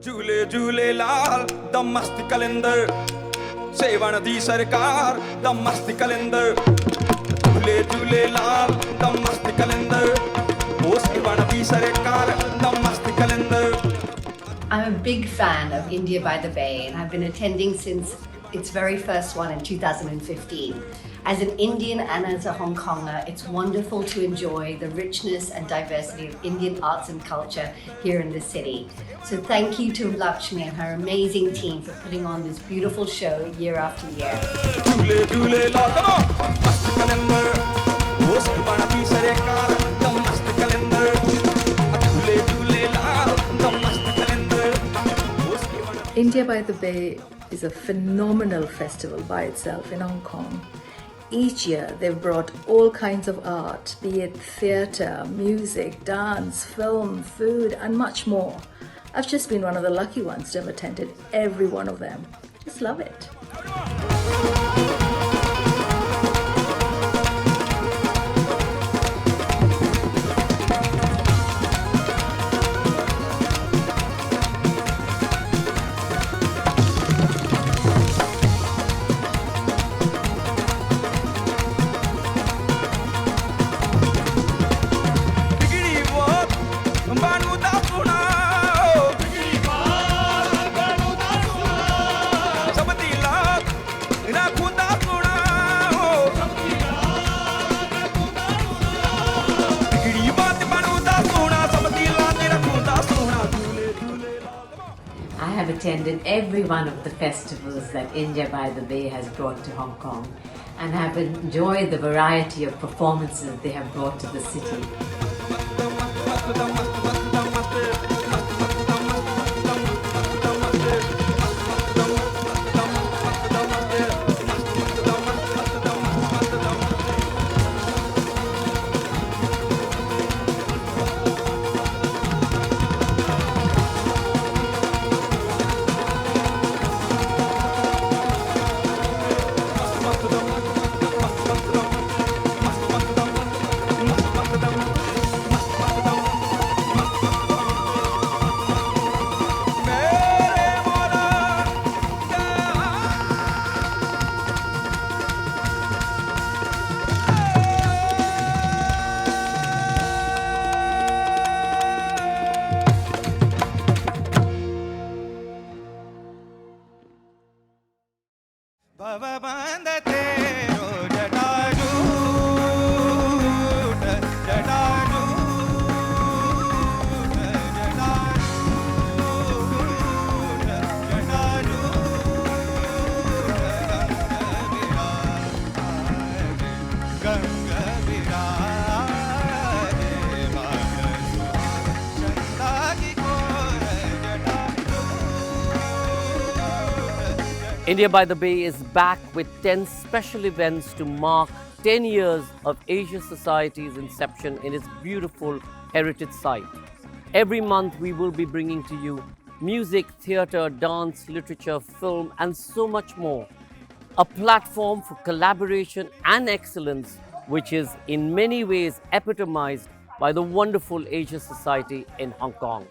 झूले झूले लाल द मस्त कलंदर सेवन दी सरकार द मस्त कलंदर झूले झूले लाल द मस्त कलंदर ओ सेवन दी सरकार द मस्त कलंदर. I'm a big fan of India by the Bay, and I've been attending since its very first one in 2015. As an Indian and as a Hong Konger, it's wonderful to enjoy the richness and diversity of Indian arts and culture here in the city. So thank you to Lakshmi and her amazing team for putting on this beautiful show year after year. India by the Bay is a phenomenal festival by itself in Hong Kong. Each year they've brought all kinds of art, be it theatre, music, dance, film, food and much more. I've just been one of the lucky ones to have attended every one of them. Just love it. I have attended every one of the festivals that India by the Bay has brought to Hong Kong and have enjoyed the variety of performances they have brought to the city. India by the Bay is back with 10 special events to mark 10 years of Asia Society's inception in its beautiful heritage site. Every month we will be bringing to you music, theatre, dance, literature, film and so much more. A platform for collaboration and excellence which is in many ways epitomized by the wonderful Asia Society in Hong Kong.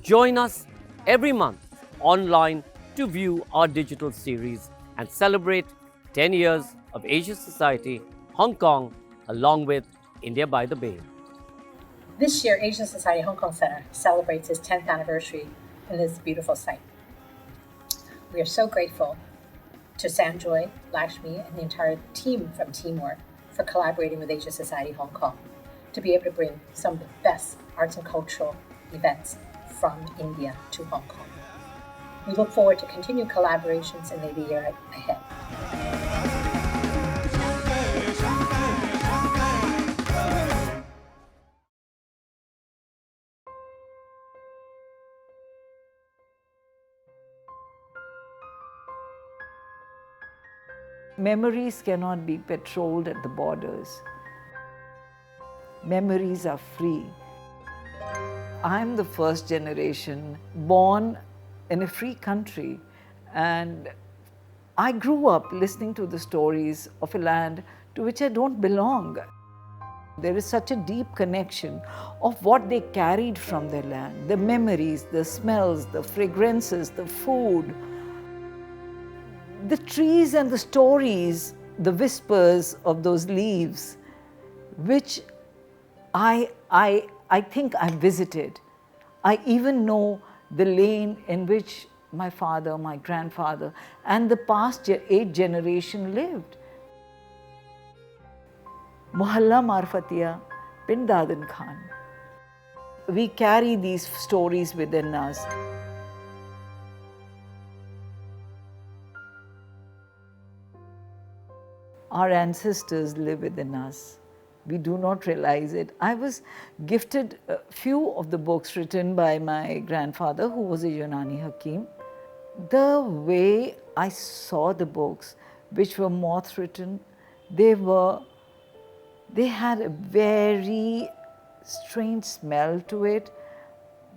Join us every month online to view our digital series and celebrate 10 years of Asia Society, Hong Kong, along with India by the Bay. This year, Asia Society Hong Kong Centre celebrates its 10th anniversary in this beautiful site. We are so grateful to Sanjoy, Lakshmi, and the entire team from Teamwork for collaborating with Asia Society Hong Kong to be able to bring some of the best arts and cultural events from India to Hong Kong. We look forward to continued collaborations in the year ahead. Memories cannot be patrolled at the borders. Memories are free. I'm the first generation born in a free country, and I grew up listening to the stories of a land to which I don't belong. There is such a deep connection of what they carried from their land, the memories, the smells, the fragrances, the food, the trees and the stories, the whispers of those leaves, which I think I visited. I even know the lane in which my father, my grandfather, and the past 8 generation lived. Mohalla Marfatiya, Pind Dadan Khan. We carry these stories within us. Our ancestors live within us. We do not realize it. I was gifted a few of the books written by my grandfather, who was a Unani Hakim. The way I saw the books, which were moth written, they had a very strange smell to it,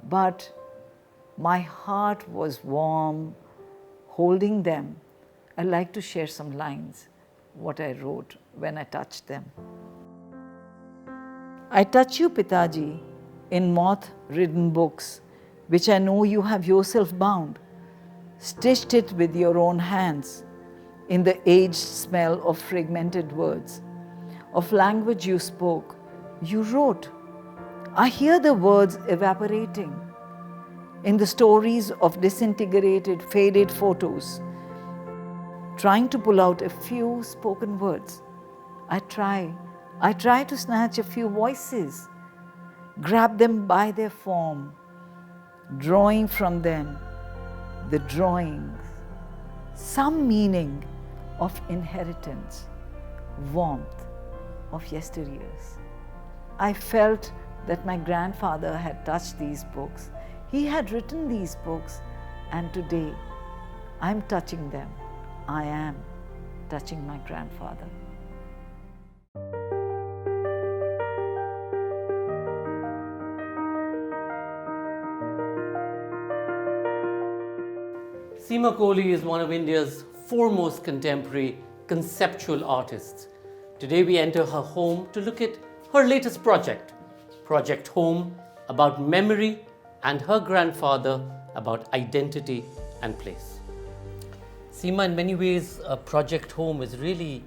but my heart was warm holding them. I'd like to share some lines, what I wrote when I touched them. I touch you, Pitaji, in moth-ridden books, which I know you have yourself bound, stitched it with your own hands, in the aged smell of fragmented words. Of language you spoke, you wrote. I hear the words evaporating in the stories of disintegrated, faded photos, trying to pull out a few spoken words. I try to snatch a few voices, grab them by their form, drawing from them the drawings, some meaning of inheritance, warmth of yesteryears. I felt that my grandfather had touched these books. He had written these books, and today I'm touching them. I am touching my grandfather. Seema Kohli is one of India's foremost contemporary conceptual artists. Today we enter her home to look at her latest project, Project Home, about memory, and her grandfather, about identity and place. Seema, in many ways, Project Home is really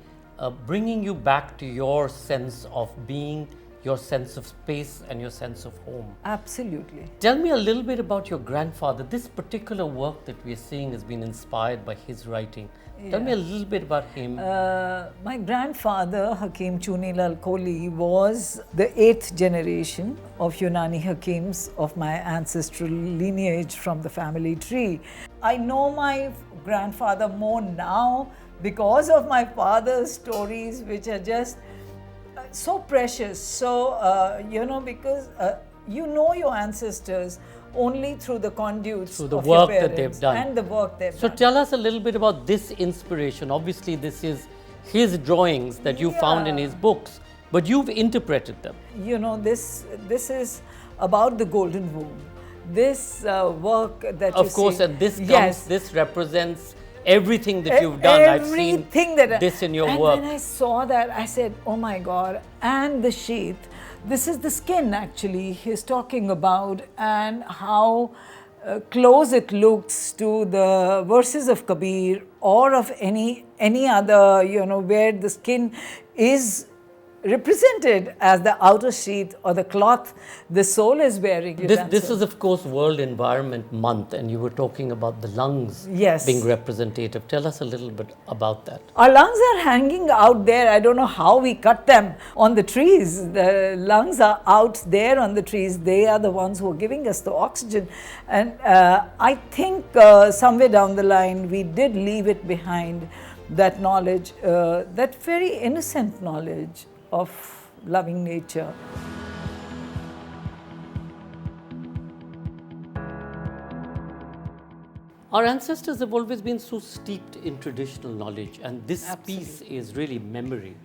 bringing you back to your sense of being, your sense of space, and your sense of home. Absolutely. Tell me a little bit about your grandfather. This particular work that we are seeing has been inspired by his writing. Tell me a little bit about him. My grandfather, Hakim Chunilal Kohli, was the 8th generation of Unani Hakims of my ancestral lineage from the family tree. I know my grandfather more now because of my father's stories, which are just so precious. So, because you know your ancestors only through the conduits through the of work your that they've done. And the work they've So done. tell us a little bit about this inspiration. Obviously, this is his drawings that you found in his books, but you've interpreted them. You know, this is about the golden womb. This work that Of you course, see, and this comes, yes, this represents everything that you've done. I've seen this in your work. And when I saw that, I said, oh my God, and the sheath. This is the skin actually he's talking about, and how close it looks to the verses of Kabir or of any other, where the skin is represented as the outer sheath or the cloth the soul is wearing. This is, of course, World Environment Month, and you were talking about the lungs being representative. Tell us a little bit about that. Our lungs are hanging out there. I don't know how we cut them on the trees. The lungs are out there on the trees. They are the ones who are giving us the oxygen. And I think somewhere down the line, we did leave it behind, that knowledge, that very innocent knowledge of loving nature. Our ancestors have always been so steeped in traditional knowledge, and this piece is really memory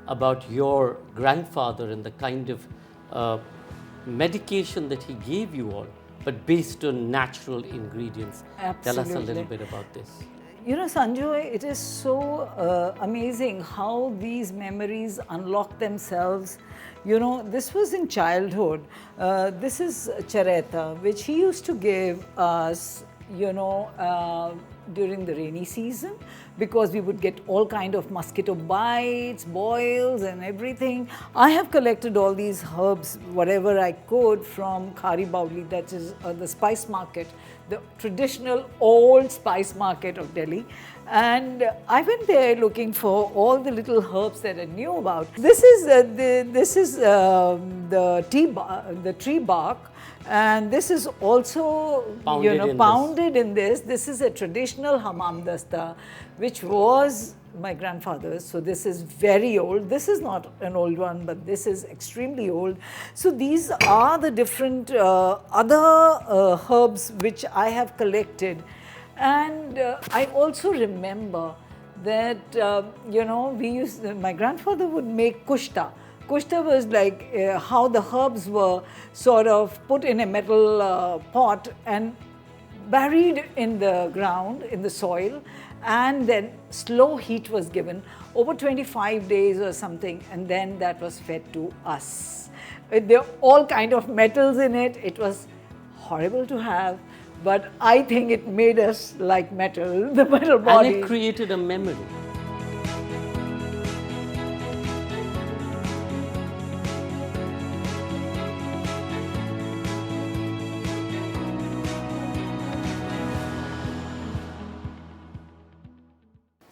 about your grandfather and the kind of medication that he gave you all, but based on natural ingredients. Absolutely. Tell us a little bit about this. You know, Sanjoy, it is so amazing how these memories unlock themselves. You know, this was in childhood. This is chareta, which he used to give us, during the rainy season, because we would get all kind of mosquito bites, boils and everything. I have collected all these herbs, whatever I could, from Khari Bauli, that is the spice market, the traditional old spice market of Delhi. And I went there looking for all the little herbs that I knew about. This is the tree bark, and this is also pounded in this. This is a traditional hammam dasta, which was my grandfather's. So this is very old. This is not an old one, but this is extremely old. So these are the different other herbs which I have collected. And I also remember that, my grandfather would make kushta. Kushta was like how the herbs were sort of put in a metal pot and buried in the ground, in the soil, and then slow heat was given over 25 days or something, and then that was fed to us. There were all kind of metals in it. It was horrible to have, but I think it made us like metal, the metal body. And it created a memory.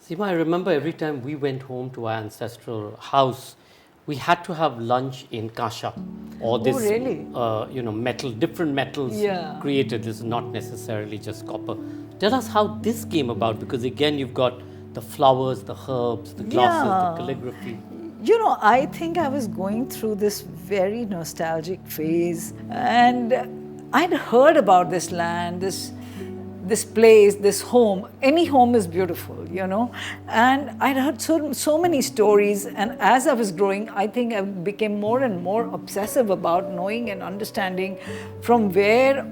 Seema, I remember every time we went home to our ancestral house, we had to have lunch in kasha, or this, metal, different metals created. This is not necessarily just copper. Tell us how this came about, because again, you've got the flowers, the herbs, the glasses, the calligraphy. You know, I think I was going through this very nostalgic phase, and I'd heard about this land, this place, this home. Any home is beautiful, and I'd heard so many stories, and as I was growing, I think I became more and more obsessive about knowing and understanding from where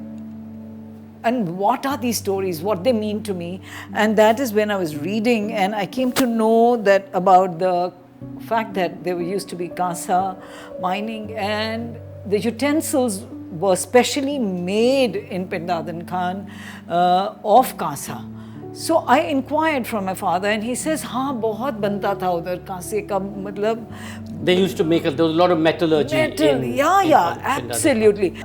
and what are these stories, what they mean to me. And that is when I was reading, and I came to know that about the fact that there used to be kasa mining, and the utensils were specially made in Pindadan Khan of kasa. So I inquired from my father, and he says, "Haan, bahut banta tha udhar kaase ka matlab." They used to make there was a lot of metallurgy. Absolutely.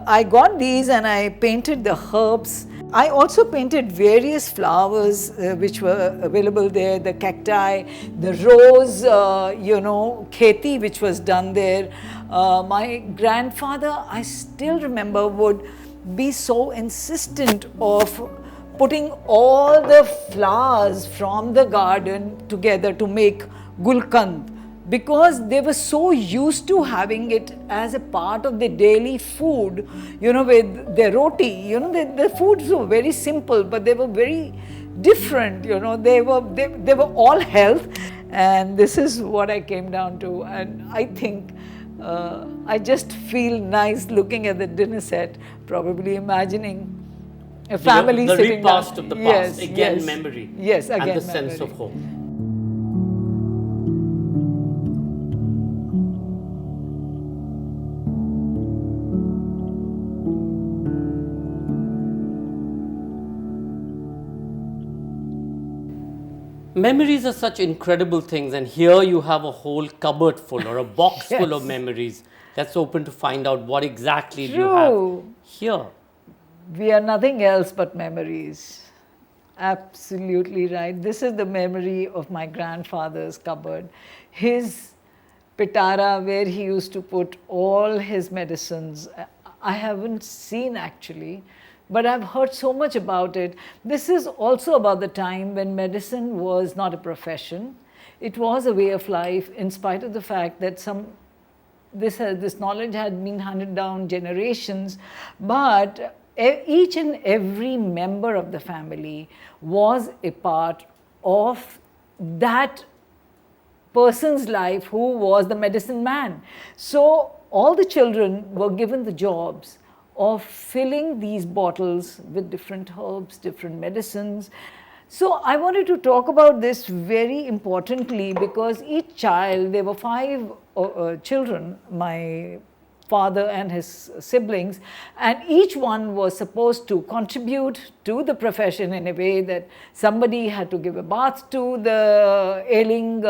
I got these and I painted the herbs. I also painted various flowers which were available there, the cacti, the rose, kheti which was done there. My grandfather, I still remember, would be so insistent of putting all the flowers from the garden together to make gulkand, because they were so used to having it as a part of their daily food, with their roti. The foods were very simple, but they were very different. They were all health, and this is what I came down to. And I think I just feel nice looking at the dinner set, probably imagining a family the sitting repast down. of the past, memory. Yes, again, and the memory. sense of home. Memories are such incredible things, and here you have a whole cupboard full, or a box full of memories. Let's open to find out what exactly you have here. We are nothing else but memories. Absolutely right. This is the memory of my grandfather's cupboard. His pitara, where he used to put all his medicines. I haven't seen actually, but I've heard so much about it. This is also about the time when medicine was not a profession. It was a way of life, in spite of the fact that this knowledge had been handed down generations, but each and every member of the family was a part of that person's life who was the medicine man. So all the children were given the jobs of filling these bottles with different herbs, different medicines. So I wanted to talk about this very importantly because each child, there were 5 children, my father and his siblings, and each one was supposed to contribute to the profession in a way that somebody had to give a bath to the ailing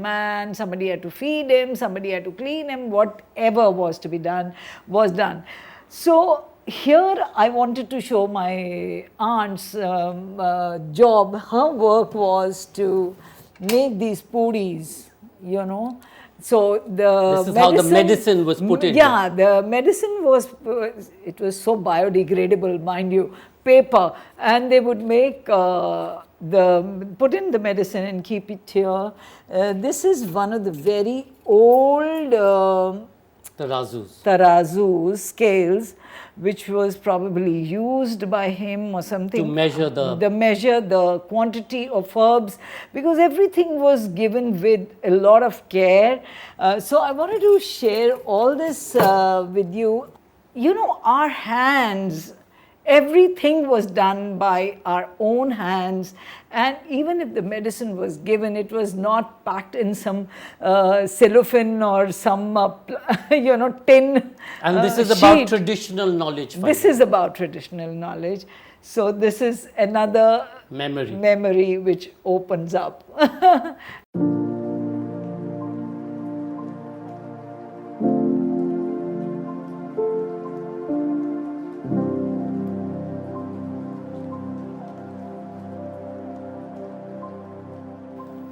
man, somebody had to feed him, somebody had to clean him, whatever was to be done was done. So here I wanted to show my aunt's job. Her work was to make these puris, you know. So the This is how the medicine was put in. Yeah, the medicine was, it was so biodegradable, mind you, paper, and they would make put in the medicine and keep it here. This is one of the very old tarazu scales, which was probably used by him or something To measure the quantity of herbs, because everything was given with a lot of care. So I wanted to share all this with you. You know, our hands, everything was done by our own hands, and even if the medicine was given, it was not packed in some cellophane or some tin. And this is sheet. about traditional knowledge. This is about traditional knowledge. So this is another memory which opens up.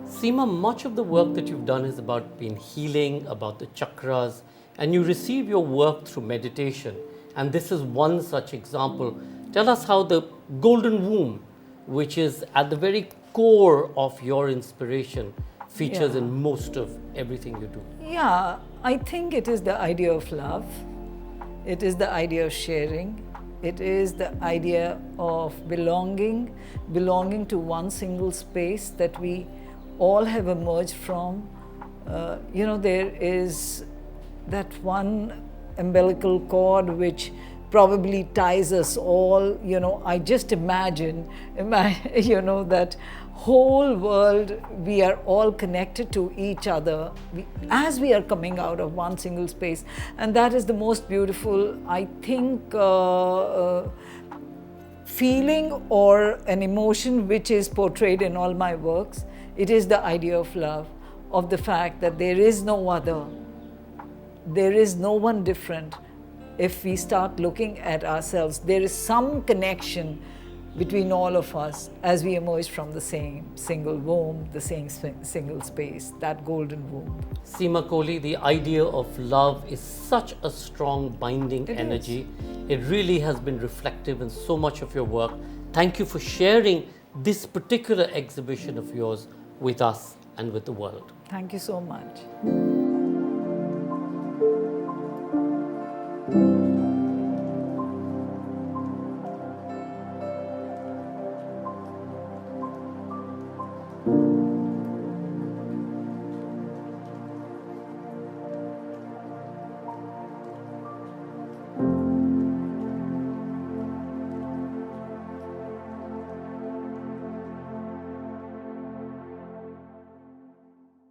Seema, much of the work that you've done is about being healing, about the chakras, and you receive your work through meditation. And this is one such example. Tell us how the golden womb, which is at the very core of your inspiration, features in most of everything you do. Yeah, I think it is the idea of love. It is the idea of sharing. It is the idea of belonging to one single space that we all have emerged from. There is that one umbilical cord which probably ties us all. I just imagine that whole world, we are all connected to each other as we are coming out of one single space. And that is the most beautiful, I think, feeling or an emotion which is portrayed in all my works. It is the idea of love, of the fact that there is no other, there is no one different. If we start looking at ourselves, there is some connection between all of us as we emerge from the same single womb, the same single space, that golden womb. Seema Kohli, the idea of love is such a strong binding energy. It really has been reflective in so much of your work. Thank you for sharing this particular exhibition of yours with us and with the world. Thank you so much.